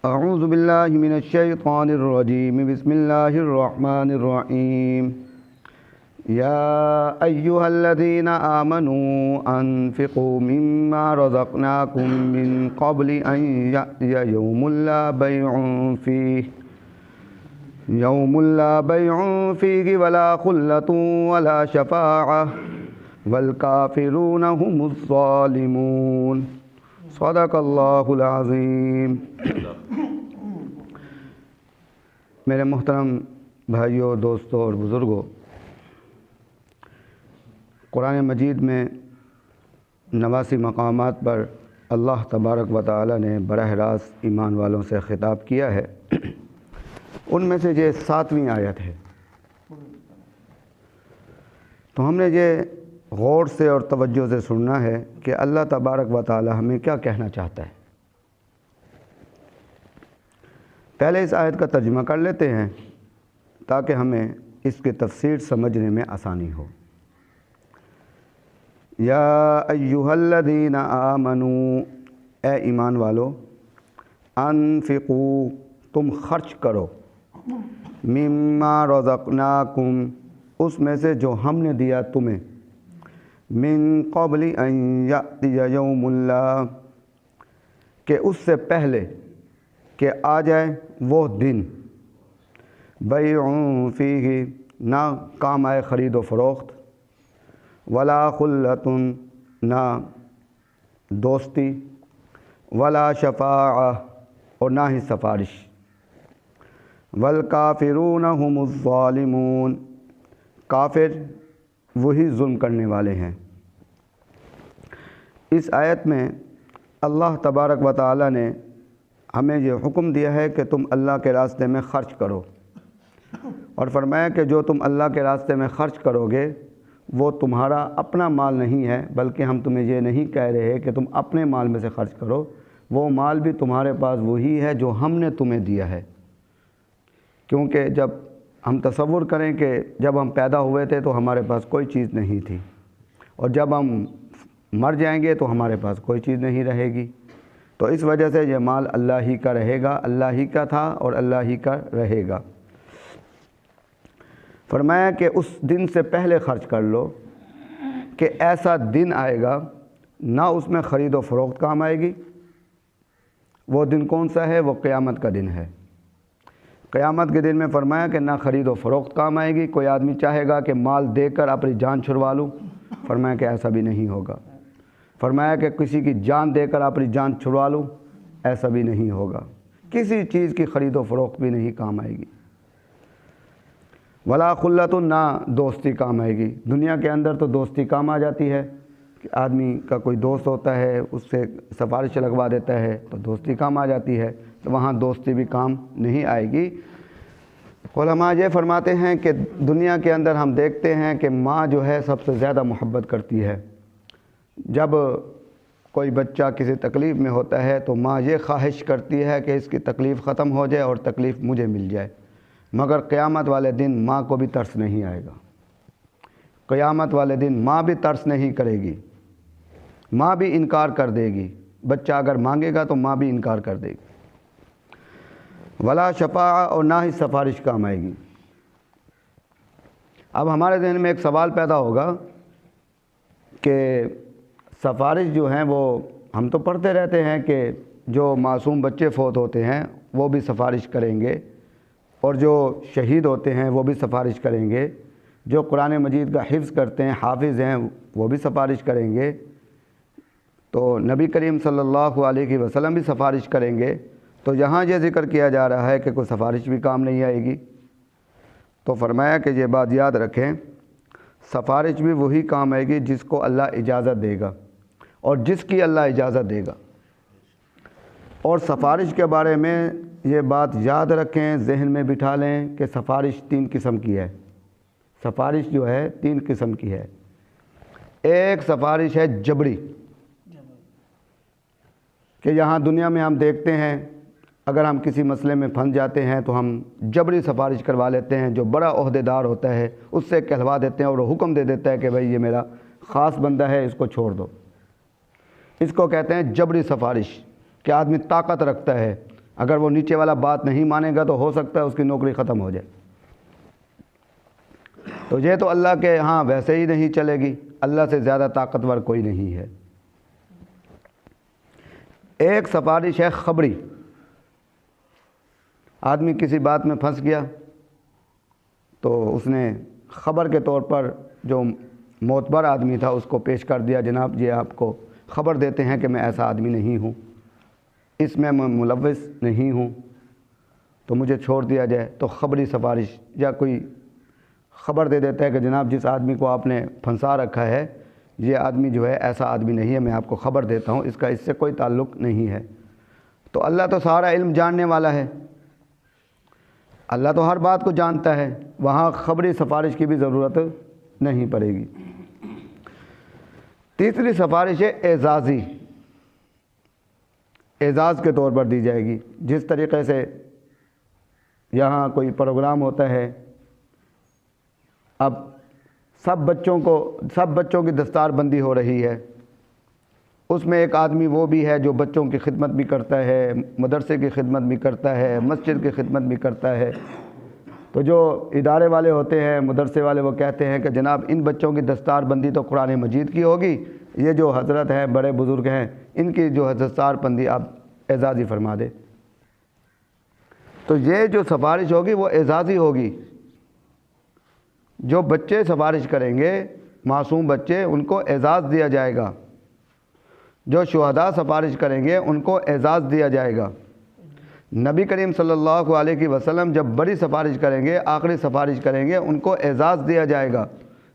اعوذ باللہ من الشیطان الرجیم بسم اللہ الرحمن الرحیم یا ایہا الذین آمنوا انفقوا مما رزقناکم من قبل ان یأتی یوم لا بیع فیہ ولا خلۃ ولا شفاعہ والکافرون هم الظالمون۔ صدق اللہ العظیم۔ میرے محترم بھائیوں، دوستوں اور بزرگوں، قرآن مجید میں 89 مقامات پر اللہ تبارک و تعالی نے براہ راست ایمان والوں سے خطاب کیا ہے۔ ان میں سے یہ 7ویں آیت ہے، تو ہم نے یہ غور سے اور توجہ سے سننا ہے کہ اللہ تبارک و تعالی ہمیں کیا کہنا چاہتا ہے۔ پہلے اس آیت کا ترجمہ کر لیتے ہیں تاکہ ہمیں اس کی تفسیر سمجھنے میں آسانی ہو۔ یا ایہا الذین آمنوا، اے ایمان والو، انفقوا، تم خرچ کرو، مما رزقناکم، اس میں سے جو ہم نے دیا تمہیں، من قبل ان یأتی یوم لا، کہ اس سے پہلے کہ آ جائے وہ دن، بیع فیہ، نہ کام آئے خرید و فروخت، ولا خلۃ، نہ دوستی، ولا شفاعہ، اور نہ ہی سفارش، والکافرون هم الظالمون، کافر وہی ظلم کرنے والے ہیں۔ اس آیت میں اللہ تبارک و تعالی نے ہمیں یہ حکم دیا ہے کہ تم اللہ کے راستے میں خرچ کرو، اور فرمایا کہ جو تم اللہ کے راستے میں خرچ کرو گے وہ تمہارا اپنا مال نہیں ہے، بلکہ ہم تمہیں یہ نہیں کہہ رہے کہ تم اپنے مال میں سے خرچ کرو، وہ مال بھی تمہارے پاس وہی ہے جو ہم نے تمہیں دیا ہے۔ کیونکہ جب ہم تصور کریں کہ جب ہم پیدا ہوئے تھے تو ہمارے پاس کوئی چیز نہیں تھی، اور جب ہم مر جائیں گے تو ہمارے پاس کوئی چیز نہیں رہے گی، تو اس وجہ سے یہ مال اللہ ہی کا رہے گا، اللہ ہی کا تھا اور اللہ ہی کا رہے گا۔ فرمایا کہ اس دن سے پہلے خرچ کر لو کہ ایسا دن آئے گا نہ اس میں خرید و فروخت کام آئے گی۔ وہ دن کون سا ہے؟ وہ قیامت کا دن ہے۔ قیامت کے دن میں فرمایا کہ نہ خرید و فروخت کام آئے گی۔ کوئی آدمی چاہے گا کہ مال دے کر اپنی جان چھڑوا لوں، فرمایا کہ ایسا بھی نہیں ہوگا۔ فرمایا کہ کسی کی جان دے کر اپنی جان چھڑوا لوں، ایسا بھی نہیں ہوگا۔ کسی چیز کی خرید و فروخت بھی نہیں کام آئے گی۔ ولا خلۃ، نہ دوستی کام آئے گی۔ دنیا کے اندر تو دوستی کام آ جاتی ہے کہ آدمی کا کوئی دوست ہوتا ہے، اس سے سفارش لگوا دیتا ہے تو دوستی کام آ جاتی ہے، تو وہاں دوستی بھی کام نہیں آئے گی۔ علماء یہ فرماتے ہیں کہ دنیا کے اندر ہم دیکھتے ہیں کہ ماں جو ہے سب سے زیادہ محبت کرتی ہے۔ جب کوئی بچہ کسی تکلیف میں ہوتا ہے تو ماں یہ خواہش کرتی ہے کہ اس کی تکلیف ختم ہو جائے اور تکلیف مجھے مل جائے، مگر قیامت والے دن ماں کو بھی ترس نہیں آئے گا۔ قیامت والے دن ماں بھی ترس نہیں کرے گی، ماں بھی انکار کر دے گی۔ بچہ اگر مانگے گا تو ماں بھی انکار کر دے گی۔ ولا شفاعہ، اور نہ ہی سفارش کام آئے گی۔ اب ہمارے ذہن میں ایک سوال پیدا ہوگا کہ سفارش جو ہیں وہ ہم تو پڑھتے رہتے ہیں کہ جو معصوم بچے فوت ہوتے ہیں وہ بھی سفارش کریں گے، اور جو شہید ہوتے ہیں وہ بھی سفارش کریں گے، جو قرآن مجید کا حفظ کرتے ہیں، حافظ ہیں، وہ بھی سفارش کریں گے، تو نبی کریم صلی اللہ علیہ وسلم بھی سفارش کریں گے۔ تو یہاں یہ ذکر کیا جا رہا ہے کہ کوئی سفارش بھی کام نہیں آئے گی، تو فرمایا کہ یہ بات یاد رکھیں، سفارش بھی وہی کام آئے گی جس کو اللہ اجازت دے گا اور جس کی اللہ اجازت دے گا۔ اور سفارش کے بارے میں یہ بات یاد رکھیں، ذہن میں بٹھا لیں کہ سفارش 3 قسم کی ہے۔ سفارش جو ہے 3 قسم کی ہے۔ ایک سفارش ہے جبری، کہ یہاں دنیا میں ہم دیکھتے ہیں اگر ہم کسی مسئلے میں پھنس جاتے ہیں تو ہم جبری سفارش کروا لیتے ہیں، جو بڑا عہدیدار ہوتا ہے اس سے کہلوا دیتے ہیں اور وہ حکم دے دیتا ہے کہ بھائی یہ میرا خاص بندہ ہے، اس کو چھوڑ دو۔ اس کو کہتے ہیں جبری سفارش، کہ آدمی طاقت رکھتا ہے، اگر وہ نیچے والا بات نہیں مانے گا تو ہو سکتا ہے اس کی نوکری ختم ہو جائے۔ تو یہ تو اللہ کے ہاں ویسے ہی نہیں چلے گی، اللہ سے زیادہ طاقتور کوئی نہیں ہے۔ ایک سفارش ہے خبری، آدمی کسی بات میں پھنس گیا تو اس نے خبر کے طور پر جو معتبر آدمی تھا اس کو پیش کر دیا، جناب یہ آپ کو خبر دیتے ہیں کہ میں ایسا آدمی نہیں ہوں، اس میں ملوث نہیں ہوں، تو مجھے چھوڑ دیا جائے۔ تو خبری سفارش، یا کوئی خبر دے دیتا ہے کہ جناب جس آدمی کو آپ نے پھنسا رکھا ہے یہ آدمی جو ہے ایسا آدمی نہیں ہے، میں آپ کو خبر دیتا ہوں، اس سے کوئی تعلق نہیں ہے۔ تو اللہ تو سارا علم جاننے والا ہے، اللہ تو ہر بات کو جانتا ہے، وہاں خبری سفارش کی بھی ضرورت نہیں پڑے گی۔ تیسری سفارش ہے اعزازی، اعزاز کے طور پر دی جائے گی۔ جس طریقے سے یہاں کوئی پروگرام ہوتا ہے، اب سب بچوں کی دستار بندی ہو رہی ہے، اس میں ایک آدمی وہ بھی ہے جو بچوں کی خدمت بھی کرتا ہے، مدرسے کی خدمت بھی کرتا ہے، مسجد کی خدمت بھی کرتا ہے۔ تو جو ادارے والے ہوتے ہیں، مدرسے والے، وہ کہتے ہیں کہ جناب ان بچوں کی دستار بندی تو قرآن مجید کی ہوگی، یہ جو حضرت ہیں بڑے بزرگ ہیں ان کی جو دستار بندی آپ اعزازی فرما دے۔ تو یہ جو سفارش ہوگی وہ اعزازی ہوگی، جو بچے سفارش کریں گے، معصوم بچے، ان کو اعزاز دیا جائے گا۔ جو شہداء سفارش کریں گے ان کو اعزاز دیا جائے گا۔ نبی کریم صلی اللہ علیہ وسلم جب بڑی سفارش کریں گے، آخری سفارش کریں گے، ان کو اعزاز دیا جائے گا،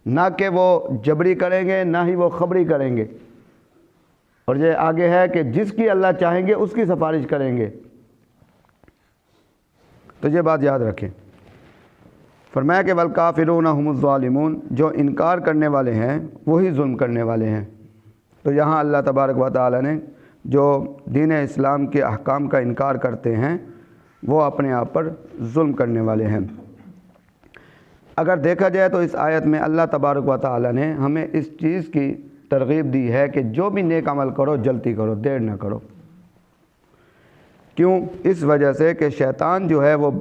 نہ کہ وہ جبری کریں گے، نہ ہی وہ خبری کریں گے۔ اور یہ آگے ہے کہ جس کی اللہ چاہیں گے اس کی سفارش کریں گے۔ تو یہ بات یاد رکھیں۔ فرمایا کہ والکافرون هم الظالمون، جو انکار کرنے والے ہیں وہی ظلم کرنے والے ہیں۔ تو یہاں اللہ تبارک و تعالی نے جو دین اسلام کے احکام کا انکار کرتے ہیں وہ اپنے آپ پر ظلم کرنے والے ہیں۔ اگر دیکھا جائے تو اس آیت میں اللہ تبارک و تعالی نے ہمیں اس چیز کی ترغیب دی ہے کہ جو بھی نیک عمل کرو جلدی کرو، دیر نہ کرو۔ کیوں؟ اس وجہ سے کہ شیطان جو ہے وہ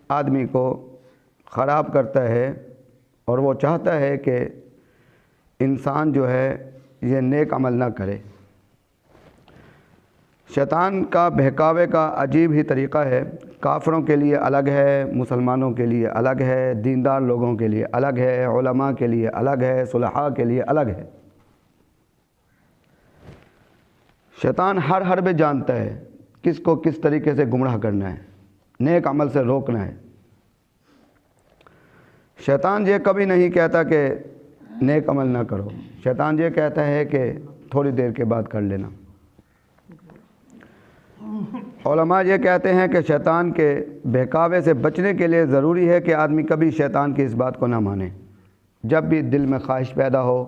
آدمی کو خراب کرتا ہے اور وہ چاہتا ہے کہ انسان جو ہے یہ نیک عمل نہ کرے۔ شیطان کا بہکاوے کا عجیب ہی طریقہ ہے، کافروں کے لیے الگ ہے، مسلمانوں کے لیے الگ ہے، دیندار لوگوں کے لیے الگ ہے، علماء کے لیے الگ ہے، صلحاء کے لیے الگ ہے۔ شیطان ہر حربے جانتا ہے کس کو کس طریقے سے گمراہ کرنا ہے، نیک عمل سے روکنا ہے۔ شیطان یہ کبھی نہیں کہتا کہ نیک عمل نہ کرو، شیطان یہ کہتا ہے کہ تھوڑی دیر کے بعد کر لینا۔ علماء یہ کہتے ہیں کہ شیطان کے بہکاوے سے بچنے کے لیے ضروری ہے کہ آدمی کبھی شیطان کی اس بات کو نہ مانے۔ جب بھی دل میں خواہش پیدا ہو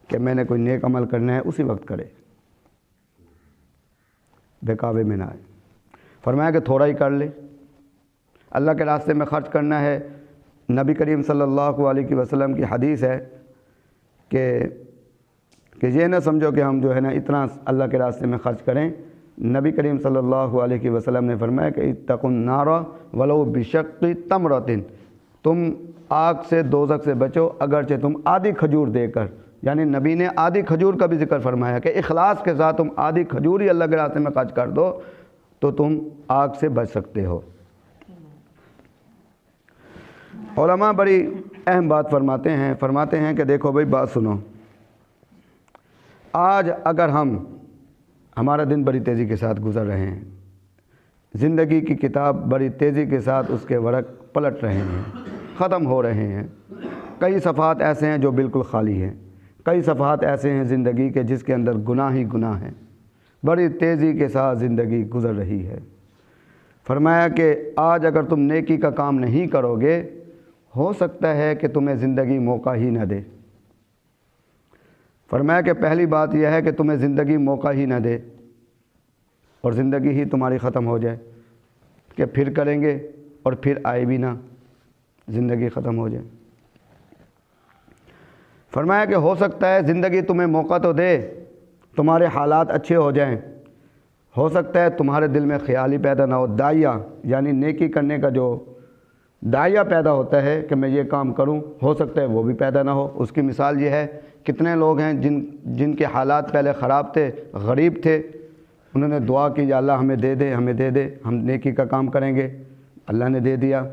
کہ میں نے کوئی نیک عمل کرنا ہے اسی وقت کرے، بہکاوے میں نہ آئے۔ فرمایا کہ تھوڑا ہی کر لے، اللہ کے راستے میں خرچ کرنا ہے۔ نبی کریم صلی اللہ علیہ وسلم کی حدیث ہے کہ یہ نہ سمجھو کہ ہم جو ہے نا اتنا اللہ کے راستے میں خرچ کریں۔ نبی کریم صلی اللہ علیہ وسلم نے فرمایا کہ اتقوا النار ولو بشق تمرۃ، تم آگ سے، دوزخ سے بچو اگرچہ تم آدھی کھجور دے کر، یعنی نبی نے آدھی کھجور کا بھی ذکر فرمایا کہ اخلاص کے ساتھ تم آدھی کھجور ہی اللہ کے راستے میں خرچ کر دو تو تم آگ سے بچ سکتے ہو۔ علماء بڑی اہم بات فرماتے ہیں کہ دیکھو بھائی بات سنو، آج اگر ہمارا دن بڑی تیزی کے ساتھ گزر رہے ہیں، زندگی کی کتاب بڑی تیزی کے ساتھ اس کے ورق پلٹ رہے ہیں، ختم ہو رہے ہیں، کئی صفحات ایسے ہیں جو بالکل خالی ہیں، کئی صفحات ایسے ہیں زندگی کے جس کے اندر گناہ ہی گناہ ہیں، بڑی تیزی کے ساتھ زندگی گزر رہی ہے۔ فرمایا کہ آج اگر تم نیکی کا کام نہیں کرو گے ہو سکتا ہے کہ تمہیں زندگی موقع ہی نہ دے۔ فرمایا کہ پہلی بات یہ ہے کہ تمہیں زندگی موقع ہی نہ دے اور زندگی ہی تمہاری ختم ہو جائے کہ پھر کریں گے اور پھر آئے بھی نہ، زندگی ختم ہو جائے۔ فرمایا کہ ہو سکتا ہے زندگی تمہیں موقع تو دے، تمہارے حالات اچھے ہو جائیں، ہو سکتا ہے تمہارے دل میں خیال ہی پیدا نہ ہو، داعیہ یعنی نیکی کرنے کا جو داعیہ پیدا ہوتا ہے کہ میں یہ کام کروں، ہو سکتا ہے وہ بھی پیدا نہ ہو۔ اس کی مثال یہ ہے، کتنے لوگ ہیں جن کے حالات پہلے خراب تھے، غریب تھے، انہوں نے دعا کی یا اللہ ہمیں دے دے، ہمیں دے دے، ہم نیکی کا کام کریں گے، اللہ نے دے دیا۔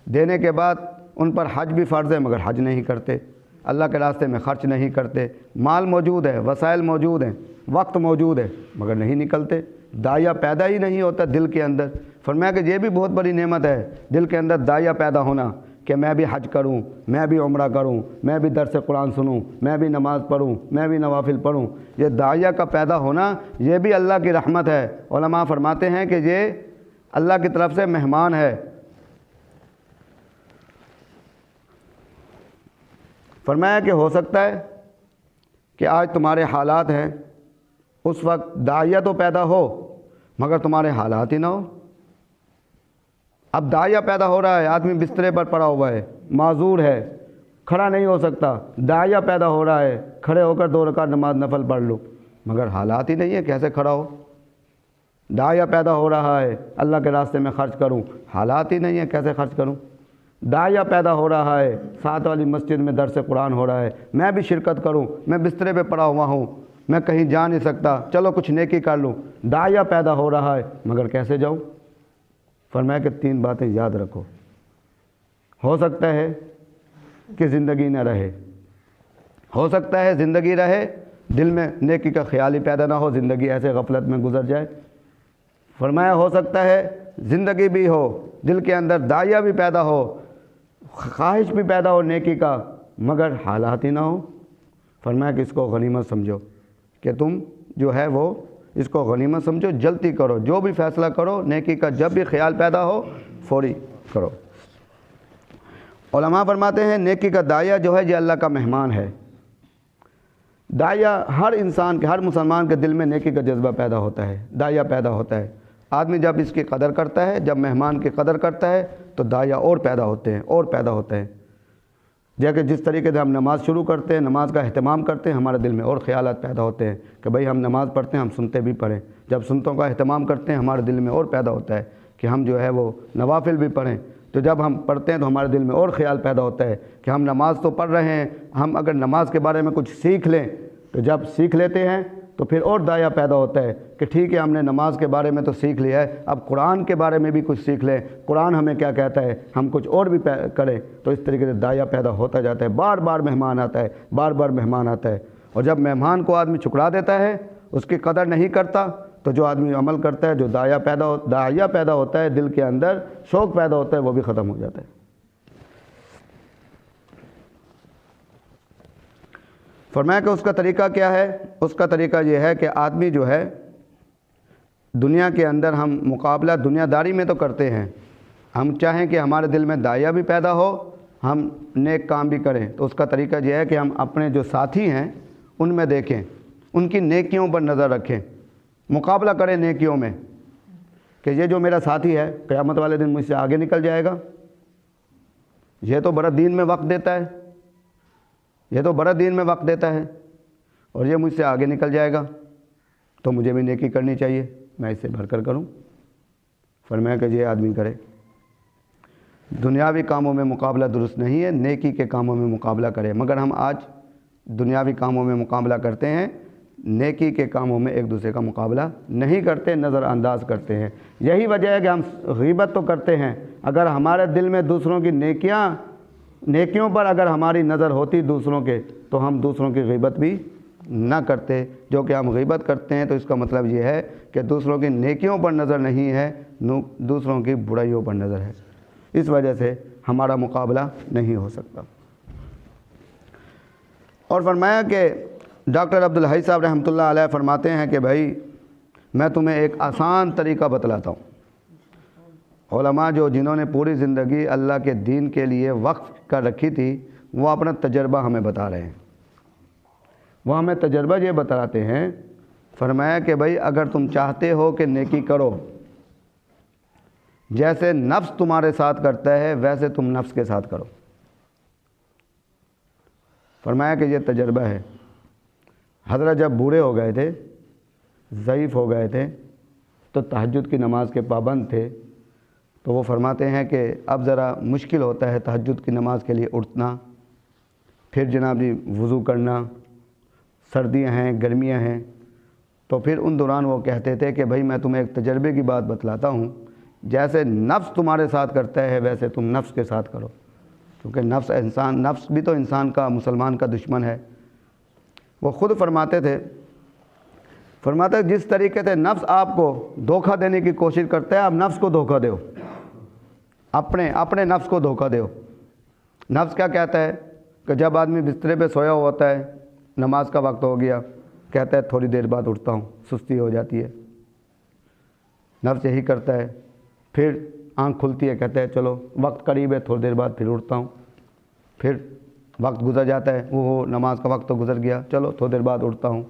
دینے کے بعد ان پر حج بھی فرض ہے مگر حج نہیں کرتے، اللہ کے راستے میں خرچ نہیں کرتے، مال موجود ہے، وسائل موجود ہیں، وقت موجود ہے مگر نہیں نکلتے، داعیہ پیدا ہی نہیں ہوتا دل کے اندر۔ فرمایا کہ یہ بھی بہت بڑی نعمت ہے، دل کے اندر داعیہ پیدا ہونا کہ میں بھی حج کروں، میں بھی عمرہ کروں، میں بھی درس قرآن سنوں، میں بھی نماز پڑھوں، میں بھی نوافل پڑھوں۔ یہ داعیہ کا پیدا ہونا یہ بھی اللہ کی رحمت ہے۔ علماء فرماتے ہیں کہ یہ اللہ کی طرف سے مہمان ہے۔ فرمایا کہ ہو سکتا ہے کہ آج تمہارے حالات ہیں، اس وقت داعیہ تو پیدا ہو مگر تمہارے حالات ہی نہ ہو۔ اب داعیہ پیدا ہو رہا ہے، آدمی بسترے پر پڑا ہوا ہے، معذور ہے، کھڑا نہیں ہو سکتا، داعیہ پیدا ہو رہا ہے، کھڑے ہو کر 2 رکعت نماز نفل پڑھ لو، مگر حالات ہی نہیں ہے، کیسے کھڑا ہو؟ داعیہ پیدا ہو رہا ہے اللہ کے راستے میں خرچ کروں، حالات ہی نہیں ہے، کیسے خرچ کروں؟ داعیہ پیدا ہو رہا ہے، ساتھ والی مسجد میں درس قرآن ہو رہا ہے، میں بھی شرکت کروں، میں بسترے پہ پڑا ہوا ہوں، میں کہیں جا نہیں سکتا، چلو کچھ نیکی کر لوں، داعیہ پیدا ہو رہا ہے مگر کیسے جاؤں؟ فرمایا کہ 3 باتیں یاد رکھو۔ ہو سکتا ہے کہ زندگی نہ رہے، ہو سکتا ہے زندگی رہے، دل میں نیکی کا خیال ہی پیدا نہ ہو، زندگی ایسے غفلت میں گزر جائے۔ فرمایا ہو سکتا ہے زندگی بھی ہو، دل کے اندر داعیہ بھی پیدا ہو، خواہش بھی پیدا ہو نیکی کا، مگر حالات ہی نہ ہو۔ فرمایا کہ اس کو غنیمت سمجھو، کہ تم جو ہے وہ اس کو غنیمت سمجھو، جلدی کرو، جو بھی فیصلہ کرو نیکی کا، جب بھی خیال پیدا ہو فوری کرو۔ علماء فرماتے ہیں نیکی کا داعیہ جو ہے یہ اللہ کا مہمان ہے۔ داعیہ ہر انسان کے، ہر مسلمان کے دل میں نیکی کا جذبہ پیدا ہوتا ہے، داعیہ پیدا ہوتا ہے۔ آدمی جب اس کی قدر کرتا ہے، جب مہمان کی قدر کرتا ہے تو داعیہ اور پیدا ہوتے ہیں، اور پیدا ہوتے ہیں۔ جیسے جس طریقے سے ہم نماز شروع کرتے ہیں، نماز کا اہتمام کرتے ہیں، ہمارے دل میں اور خیالات پیدا ہوتے ہیں کہ بھئی ہم نماز پڑھتے ہیں، ہم سنتے بھی پڑھیں۔ جب سنتوں کا اہتمام کرتے ہیں ہمارے دل میں اور پیدا ہوتا ہے کہ ہم جو ہے وہ نوافل بھی پڑھیں۔ تو جب ہم پڑھتے ہیں تو ہمارے دل میں اور خیال پیدا ہوتا ہے کہ ہم نماز تو پڑھ رہے ہیں، ہم اگر نماز کے بارے میں کچھ سیکھ لیں، تو جب سیکھ لیتے ہیں تو پھر اور داعیہ پیدا ہوتا ہے کہ ٹھیک ہے ہم نے نماز کے بارے میں تو سیکھ لیا ہے، اب قرآن کے بارے میں بھی کچھ سیکھ لیں، قرآن ہمیں کیا کہتا ہے، ہم کچھ اور بھی کریں۔ تو اس طریقے سے داعیہ پیدا ہوتا جاتا ہے، بار بار مہمان آتا ہے، بار بار مہمان آتا ہے۔ اور جب مہمان کو آدمی ٹھکرا دیتا ہے، اس کی قدر نہیں کرتا، تو جو آدمی عمل کرتا ہے، جو داعیہ پیدا ہوتا ہے دل کے اندر، شوق پیدا ہوتا ہے، وہ بھی ختم ہو جاتا ہے۔ فرمایا کہ اس کا طریقہ کیا ہے؟ اس کا طریقہ یہ ہے کہ آدمی جو ہے دنیا کے اندر، ہم مقابلہ دنیا داری میں تو کرتے ہیں، ہم چاہیں کہ ہمارے دل میں داعیہ بھی پیدا ہو، ہم نیک کام بھی کریں، تو اس کا طریقہ یہ ہے کہ ہم اپنے جو ساتھی ہیں ان میں دیکھیں، ان کی نیکیوں پر نظر رکھیں، مقابلہ کریں نیکیوں میں کہ یہ جو میرا ساتھی ہے قیامت والے دن مجھ سے آگے نکل جائے گا، یہ تو بڑا دین میں وقت دیتا ہے، یہ تو بڑا دین میں وقت دیتا ہے، اور یہ مجھ سے آگے نکل جائے گا، تو مجھے بھی نیکی کرنی چاہیے، میں اس سے بڑھ کر کروں۔ فرمایا کہ یہ آدمی کرے۔ دنیاوی کاموں میں مقابلہ درست نہیں ہے، نیکی کے کاموں میں مقابلہ کرے، مگر ہم آج دنیاوی کاموں میں مقابلہ کرتے ہیں، نیکی کے کاموں میں ایک دوسرے کا مقابلہ نہیں کرتے، نظر انداز کرتے ہیں۔ یہی وجہ ہے کہ ہم غیبت تو کرتے ہیں، اگر ہمارے دل میں دوسروں کی نیکیوں پر اگر ہماری نظر ہوتی دوسروں کے، تو ہم دوسروں کی غیبت بھی نہ کرتے۔ جو کہ ہم غیبت کرتے ہیں تو اس کا مطلب یہ ہے کہ دوسروں کی نیکیوں پر نظر نہیں ہے، دوسروں کی برائیوں پر نظر ہے، اس وجہ سے ہمارا مقابلہ نہیں ہو سکتا۔ اور فرمایا کہ ڈاکٹر عبدالحی صاحب رحمۃ اللہ علیہ فرماتے ہیں کہ بھائی میں تمہیں ایک آسان طریقہ بتلاتا ہوں۔ علماء جنہوں نے پوری زندگی اللہ کے دین کے لیے وقف کر رکھی تھی، وہ اپنا تجربہ ہمیں بتا رہے ہیں، وہ ہمیں تجربہ یہ بتاتے ہیں۔ فرمایا کہ بھائی اگر تم چاہتے ہو کہ نیکی کرو، جیسے نفس تمہارے ساتھ کرتا ہے ویسے تم نفس کے ساتھ کرو۔ فرمایا کہ یہ تجربہ ہے۔ حضرت جب بوڑھے ہو گئے تھے، ضعیف ہو گئے تھے، تو تہجد کی نماز کے پابند تھے، تو وہ فرماتے ہیں کہ اب ذرا مشکل ہوتا ہے تہجد کی نماز کے لیے اٹھنا، پھر جناب جی وضو کرنا، سردیاں ہیں گرمیاں ہیں، تو پھر ان دوران وہ کہتے تھے کہ بھائی میں تمہیں ایک تجربے کی بات بتلاتا ہوں، جیسے نفس تمہارے ساتھ کرتا ہے ویسے تم نفس کے ساتھ کرو، کیونکہ نفس بھی تو انسان کا، مسلمان کا دشمن ہے۔ وہ خود فرماتے تھے جس طریقے سے نفس آپ کو دھوکہ دینے کی کوشش کرتا ہے، آپ نفس کو دھوکہ دو، اپنے نفس کو دھوکہ دو۔ نفس کیا کہتا ہے کہ جب آدمی بسترے پہ سویا ہوا ہوتا ہے، نماز کا وقت ہو گیا، کہتا ہے تھوڑی دیر بعد اٹھتا ہوں، سستی ہو جاتی ہے، نفس یہی کرتا ہے۔ پھر آنکھ کھلتی ہے، کہتا ہے چلو وقت قریب ہے، تھوڑی دیر بعد پھر اٹھتا ہوں، پھر وقت گزر جاتا ہے، وہ نماز کا وقت تو گزر گیا، چلو تھوڑی دیر بعد اٹھتا ہوں،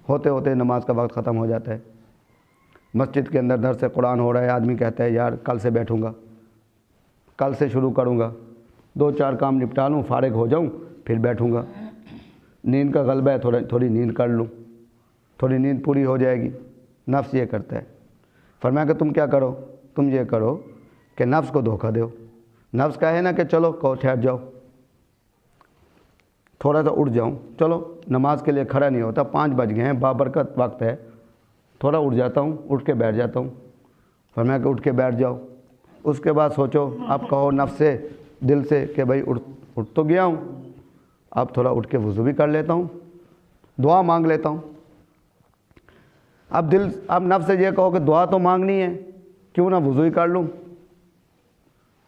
ہوتے ہوتے نماز کا وقت ختم ہو جاتا ہے۔ مسجد کے اندر درس قرآن ہو رہا ہے، آدمی کہتا ہے یار کل سے بیٹھوں گا، کل سے شروع کروں گا، 2-4 کام نپٹا لوں، فارغ ہو جاؤں، پھر بیٹھوں گا۔ نیند کا غلبہ ہے، تھوڑی نیند کر لوں، تھوڑی نیند پوری ہو جائے گی۔ نفس یہ کرتا ہے۔ فرمایا کہ تم کیا کرو، تم یہ کرو کہ نفس کو دھوکہ دو۔ نفس کہے نا کہ چلو ٹھہر جاؤ، تھوڑا سا اٹھ جاؤں، چلو نماز کے لیے کھڑا نہیں ہوتا، 5 بج گئے ہیں، بابرکت وقت ہے، تھوڑا اٹھ جاتا ہوں، اٹھ کے بیٹھ جاتا ہوں۔ فرمایا کہ اٹھ کے بیٹھ جاؤ، اس کے بعد سوچو، اب کہو نفس سے، دل سے کہ بھائی اٹھ تو گیا ہوں، اب تھوڑا اٹھ کے وضو بھی کر لیتا ہوں، دعا مانگ لیتا ہوں۔ اب نفس سے یہ کہو کہ دعا تو مانگنی ہے، کیوں نہ وضو ہی کر لوں،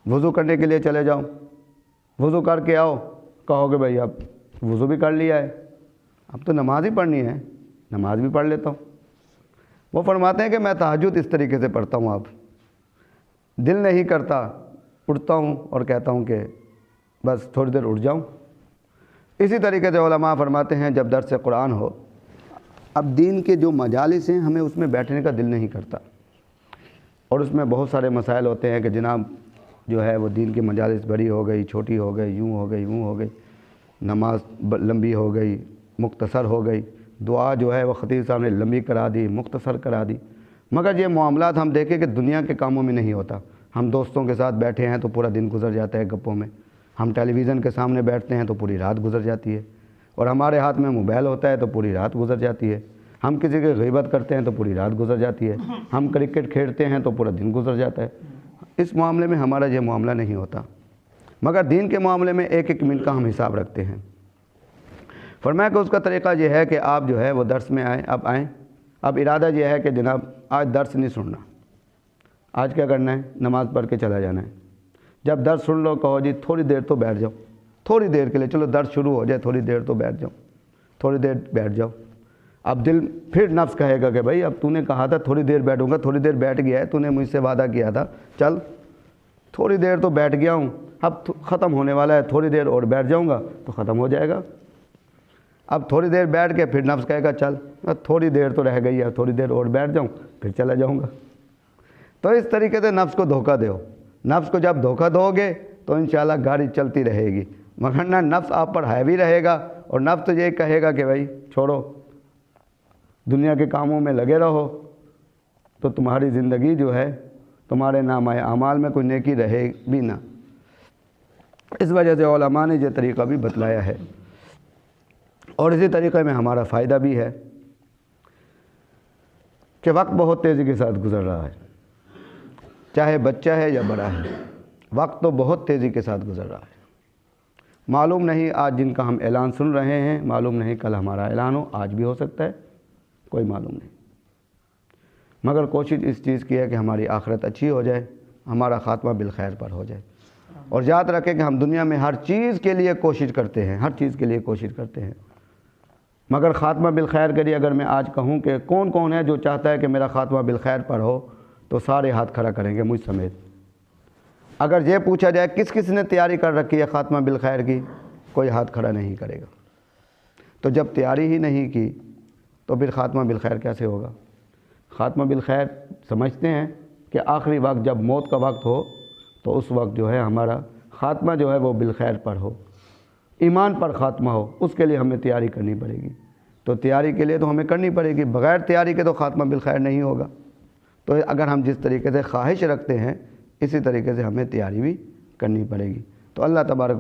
وضو کرنے کے لیے چلے جاؤ، وضو کر کے آؤ، کہو کہ بھائی اب وضو بھی کر لیا ہے، اب تو نماز ہی پڑھنی ہے، نماز بھی پڑھ لیتا ہوں۔ وہ فرماتے ہیں کہ میں تہجد اس طریقے سے پڑھتا ہوں، اب دل نہیں کرتا، اٹھتا ہوں اور کہتا ہوں کہ بس تھوڑی دیر اٹھ جاؤں۔ اسی طریقے سے علماء فرماتے ہیں جب درس قرآن ہو، اب دین کے جو مجالس ہیں ہمیں اس میں بیٹھنے کا دل نہیں کرتا، اور اس میں بہت سارے مسائل ہوتے ہیں کہ جناب جو ہے وہ دین کی مجالس بڑی ہو گئی، چھوٹی ہو گئی، یوں ہو گئی، یوں ہو گئی، نماز لمبی ہو گئی، مختصر ہو گئی، دعا جو ہے وہ خطیب صاحب نے لمبی کرا دی، مختصر کرا دی۔ مگر یہ معاملات ہم دیکھیں کہ دنیا کے کاموں میں نہیں ہوتا۔ ہم دوستوں کے ساتھ بیٹھے ہیں تو پورا دن گزر جاتا ہے گپوں میں، ہم ٹیلی ویژن کے سامنے بیٹھتے ہیں تو پوری رات گزر جاتی ہے، اور ہمارے ہاتھ میں موبائل ہوتا ہے تو پوری رات گزر جاتی ہے، ہم کسی کی غیبت کرتے ہیں تو پوری رات گزر جاتی ہے، ہم کرکٹ کھیلتے ہیں تو پورا دن گزر جاتا ہے۔ اس معاملے میں ہمارا یہ معاملہ نہیں ہوتا، مگر دین کے معاملے میں ایک ایک منٹ کا ہم حساب رکھتے ہیں۔ فرمایا کہ اس کا طریقہ یہ ہے کہ آپ جو ہے وہ درس میں آئیں، اب ارادہ یہ ہے کہ جناب آج درس نہیں سننا، آج کیا کرنا ہے، نماز پڑھ کے چلا جانا ہے۔ جب درس سن لو کہو جی تھوڑی دیر تو بیٹھ جاؤ، تھوڑی دیر کے لیے، چلو درس شروع ہو جائے، تھوڑی دیر تو بیٹھ جاؤ، تھوڑی دیر بیٹھ جاؤ۔ اب دل پھر نفس کہے گا کہ بھائی اب تو نے کہا تھا تھوڑی دیر بیٹھوں گا، تھوڑی دیر بیٹھ گیا ہے، تو نے مجھ سے وعدہ کیا تھا، چل تھوڑی دیر تو بیٹھ گیا ہوں، اب ختم ہونے والا ہے، تھوڑی دیر اور بیٹھ جاؤں گا تو ختم ہو جائے گا۔ اب تھوڑی دیر بیٹھ کے پھر نفس کہے گا چل تھوڑی دیر تو رہ گئی ہے، تھوڑی دیر اور بیٹھ جاؤں پھر چلا جاؤں گا۔ تو اس طریقے سے نفس کو دھوکہ دو۔ نفس کو جب دھوکہ دو گے تو انشاءاللہ گاڑی چلتی رہے گی، مگر نہ نفس آپ پر ہیوی رہے گا، اور نفس تو یہ کہے گا کہ بھائی چھوڑو، دنیا کے کاموں میں لگے رہو، تو تمہاری زندگی جو ہے، تمہارے نامہ اعمال میں کوئی نیکی رہے بھی نہ۔ اس وجہ سے علماء نے یہ طریقہ بھی بتلایا ہے، اور اسی طریقے میں ہمارا فائدہ بھی ہے کہ وقت بہت تیزی کے ساتھ گزر رہا ہے، چاہے بچہ ہے یا بڑا ہے، وقت تو بہت تیزی کے ساتھ گزر رہا ہے۔ معلوم نہیں آج جن کا ہم اعلان سن رہے ہیں، معلوم نہیں کل ہمارا اعلان ہو، آج بھی ہو سکتا ہے، کوئی معلوم نہیں۔ مگر کوشش اس چیز کی ہے کہ ہماری آخرت اچھی ہو جائے، ہمارا خاتمہ بالخیر پر ہو جائے، اور یاد رکھیں کہ ہم دنیا میں ہر چیز کے لیے کوشش کرتے ہیں، ہر چیز کے لیے کوشش کرتے ہیں، مگر خاتمہ بالخیر کے لیے اگر میں آج کہوں کہ کون کون ہے جو چاہتا ہے کہ میرا خاتمہ بالخیر پر ہو، تو سارے ہاتھ کھڑا کریں گے مجھ سمیت۔ اگر یہ پوچھا جائے کس کس نے تیاری کر رکھی ہے خاتمہ بالخیر کی، کوئی ہاتھ کھڑا نہیں کرے گا۔ تو جب تیاری ہی نہیں کی تو پھر خاتمہ بالخیر کیسے ہوگا؟ خاتمہ بالخیر سمجھتے ہیں کہ آخری وقت جب موت کا وقت ہو تو اس وقت جو ہے ہمارا خاتمہ جو ہے وہ بالخیر پر ہو، ایمان پر خاتمہ ہو، اس کے لیے ہمیں تیاری کرنی پڑے گی۔ تو تیاری کے لیے تو ہمیں کرنی پڑے گی، بغیر تیاری کے تو خاتمہ بالخیر نہیں ہوگا۔ تو اگر ہم جس طریقے سے خواہش رکھتے ہیں اسی طریقے سے ہمیں تیاری بھی کرنی پڑے گی۔ تو اللہ تبارک